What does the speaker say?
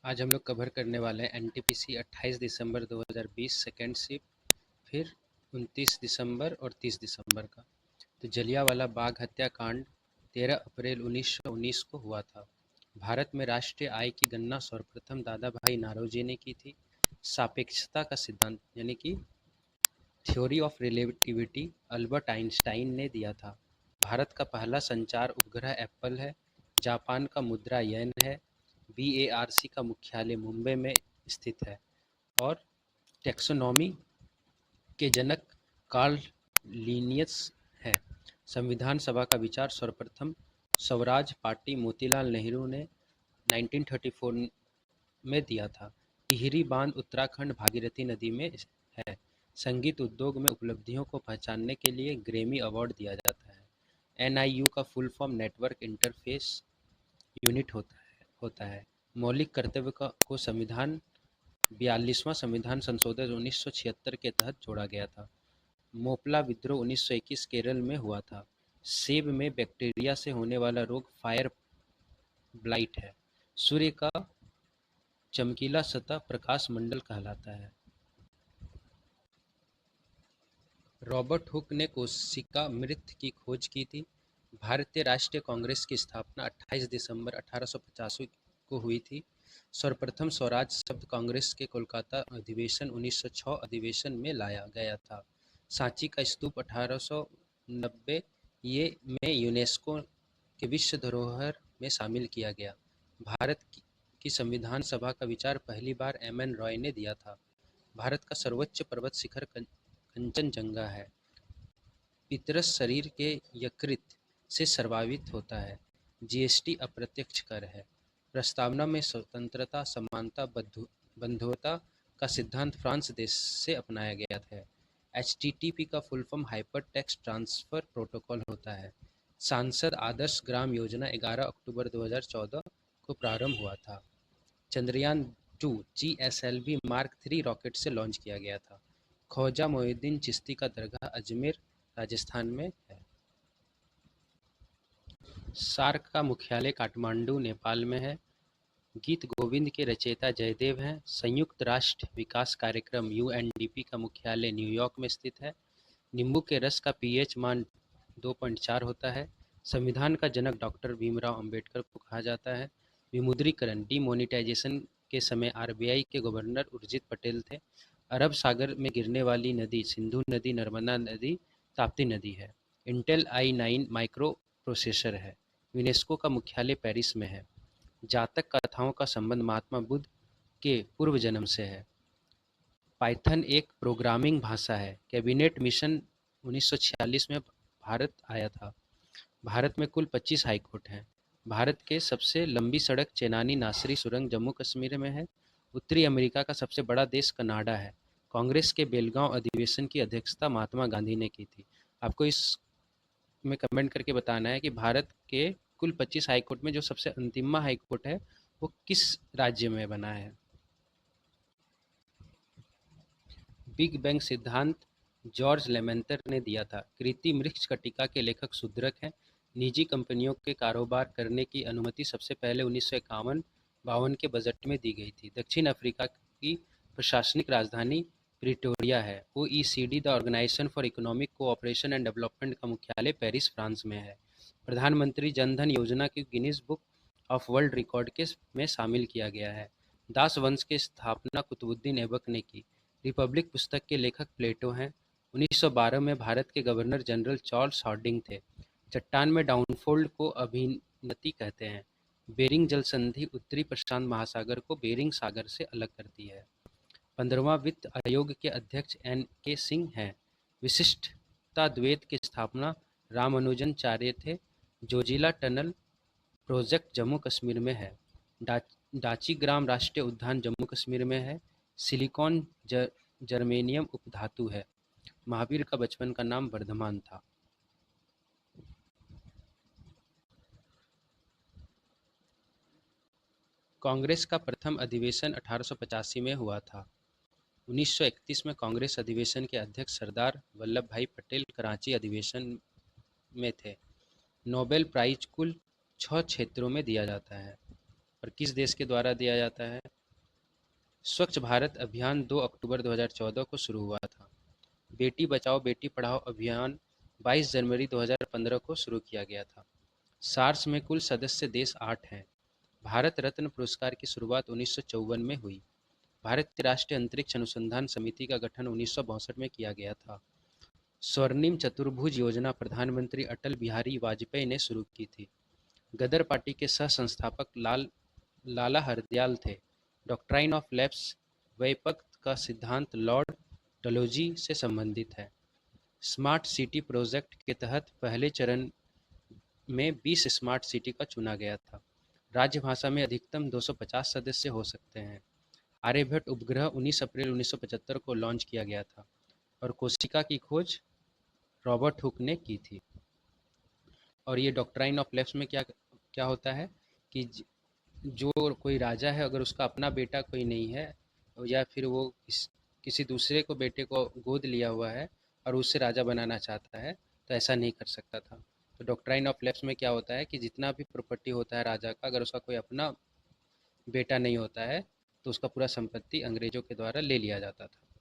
आज हम लोग कवर करने वाले हैं एनटीपीसी 28 दिसंबर 2020 सेकेंड शिफ्ट, फिर 29 दिसंबर और 30 दिसंबर का। तो जलियांवाला बाग हत्याकांड 13 अप्रैल 1919 को हुआ था। भारत में राष्ट्रीय आय की गणना सर्वप्रथम दादा भाई नारोजी ने की थी। सापेक्षता का सिद्धांत यानी कि theory of relativity Albert Einstein ने दिया था। भारत का पहला संचार उपग्रह एप्पल है। जापान का मुद्रा येन है। बीएआरसी का मुख्यालय मुंबई में स्थित है। और टैक्सोनॉमी के जनक कार्ल लिनियस है। संविधान सभा का विचार सर्वप्रथम स्वराज पार्टी मोतीलाल नेहरू ने 1934 में दिया था। टिहरी बांध उत्तराखंड भागीरथी नदी में है। संगीत उद्योग में उपलब्धियों को पहचानने के लिए ग्रैमी अवार्ड दिया जाता है। एनआईयू का full form network interface unit होता है। मौलिक कर्तव्य को संविधान 42वां संविधान संशोधन 1976 के तहत जोड़ा गया था। मोपला विद्रोह 1921 केरल में हुआ था। सेब में बैक्टीरिया से होने वाला रोग फायर ब्लाइट है। सूर्य का चमकीला सतह प्रकाश मंडल कहलाता है। रॉबर्ट हुक ने कोशिका मृत की खोज की थी। भारतीय राष्ट्रीय कांग्रेस की स्थापना 28 दिसंबर 1885 को हुई थी। सर्वप्रथम स्वराज शब्द कांग्रेस के कोलकाता अधिवेशन 1906 अधिवेशन में लाया गया था। सांची का स्तूप 1890 में यूनेस्को के विश्व धरोहर में शामिल किया गया। भारत की संविधान सभा का विचार पहली बार एम.एन. रॉय ने दिया था। भारत का सर्वोच्च पर्वत शिखर कंचनजंगा है। पितरस शरीर के यकृत से स्रावित होता है। जीएसटी अप्रत्यक्ष कर है। प्रस्तावना में स्वतंत्रता, समानता, बंधुता का सिद्धांत फ्रांस देश से अपनाया गया है। एचटीटीपी का full form hyper text transfer protocol होता है। सांसद आदर्श ग्राम योजना 11 अक्टूबर 2014 को प्रारंभ हुआ था। चंद्रयान 2 जीएसएलवी मार्क 3 रॉकेट से लॉन्च किया गया था। ख्वाजा मोइनुद्दीन चिश्ती का दरगाह अजमेर राजस्थान में है। सार्क का मुख्यालय काठमांडू नेपाल में है। गीत गोविंद के रचयिता जयदेव हैं। संयुक्त राष्ट्र विकास कार्यक्रम यूएनडीपी का मुख्यालय न्यूयॉर्क में स्थित है। नींबू के रस का पीएच मान 2.4 होता है। संविधान का जनक डॉक्टर भीमराव अंबेडकर को कहा जाता है। विमुद्रीकरण डीमोनेटाइजेशन के समय आरबीआई के गवर्नर उर्जित पटेल थे। अरब सागर में गिरने वाली नदी सिंधु नदी, नर्मदा नदी, ताप्ती नदी है। इंटेल i9 माइक्रो प्रोसेसर है। यूनेस्को का मुख्यालय पेरिस में है। जातक कथाओं का संबंध महात्मा बुद्ध के पूर्व जन्म से है। पाइथन एक प्रोग्रामिंग भाषा है। कैबिनेट मिशन 1946 में भारत आया था। भारत में कुल 25 हाईकोर्ट हैं। भारत के सबसे लंबी सड़क चेनानी नासरी सुरंग जम्मू कश्मीर में है। उत्तरी अमेरिका का सबसे बड़ा देश कनाडा है। कांग्रेस के बेलगांव अधिवेशन की अध्यक्षता महात्मा गांधी ने की थी। आपको इस में कमेंट करके बताना है कि भारत के कुल 25 हाईकोर्ट में जो सबसे अंतिम हाईकोर्ट है वो किस राज्य में बना है। बिग बैंग सिद्धांत जॉर्ज लेमेंतर ने दिया था। कृति मृक्ष कटिका के लेखक शुद्रक हैं। निजी कंपनियों के कारोबार करने की अनुमति सबसे पहले 1951-52 के बजट में दी गई थी। दक्षिण अफ्रीका की प्रशासनिक राजधानी प्रिटोरिया है। OECD the organisation for economic cooperation and development का मुख्यालय पेरिस, फ्रांस में है। प्रधानमंत्री जनधन योजना की Guinness book of world record में शामिल किया गया है। दास वंश की स्थापना कुतुबुद्दीन ऐबक ने की। रिपब्लिक पुस्तक के लेखक प्लेटो हैं। 1912 में भारत के गवर्नर जनरल चार्ल्स हार्डिंग थे। चट्टान में डाउनफोल्ड को अभिनति कहते हैं। बेरिंग जल संधि उत्तरी प्रशांत महासागर को बेरिंग सागर से अलग करती है। 15वां वित्त आयोग के अध्यक्ष एन.के. सिंह हैं। विशिष्टता द्वैत की स्थापना रामानुजनाचार्य थे। जोजिला टनल प्रोजेक्ट जम्मू कश्मीर में है। डाचीग्राम राष्ट्रीय उद्यान जम्मू कश्मीर में है। सिलिकॉन जर्मेनियम उपधातु है। महावीर का बचपन का नाम वर्धमान था। कांग्रेस का प्रथम अधिवेशन 1885 में हुआ था। 1931 में कांग्रेस अधिवेशन के अध्यक्ष सरदार वल्लभ भाई पटेल कराची अधिवेशन में थे। नोबेल प्राइज कुल 6 क्षेत्रों में दिया जाता है। और किस देश के द्वारा दिया जाता है? स्वच्छ भारत अभियान 2 अक्टूबर 2014 को शुरू हुआ था। बेटी बचाओ बेटी पढ़ाओ अभियान 22 जनवरी 2015 को शुरू किया गया था। सार्स में कुल सदस्य देश 8 हैं। भारत रत्न पुरस्कार की शुरुआत 1954 में हुई। भारत की राष्ट्रीय अंतरिक्ष अनुसंधान समिति का गठन 1962 में किया गया था। स्वर्णिम चतुर्भुज योजना प्रधानमंत्री अटल बिहारी वाजपेयी ने शुरू की थी। गदर पार्टी के सह संस्थापक लाला हरदयाल थे। डॉक्ट्राइन ऑफ लैप्स व्युत्पत्ति का सिद्धांत लॉर्ड डलहौजी से संबंधित है। स्मार्ट सिटी प्रोजेक्ट के तहत पहले चरण में 20 स्मार्ट सिटी का चुना गया था। राज्यभाषा में अधिकतम 250 सदस्य हो सकते हैं। आर्यभट्ट उपग्रह 19 अप्रैल 1975 को लॉन्च किया गया था और कोशिका की खोज रॉबर्ट हुक ने की थी। और ये डॉक्ट्राइन ऑफ लेफ्ट में क्या क्या होता है कि जो कोई राजा है, अगर उसका अपना बेटा कोई नहीं है या फिर वो किसी दूसरे को बेटे को गोद लिया हुआ है और उससे राजा बनाना चाहता है, तो ऐसा नहीं कर सकता था। तो डॉक्ट्राइन ऑफ लेफ्ट में क्या होता है कि जितना भी प्रॉपर्टी होता है राजा का, अगर उसका कोई अपना बेटा नहीं होता है तो उसका पूरा संपत्ति अंग्रेजों के द्वारा ले लिया जाता था।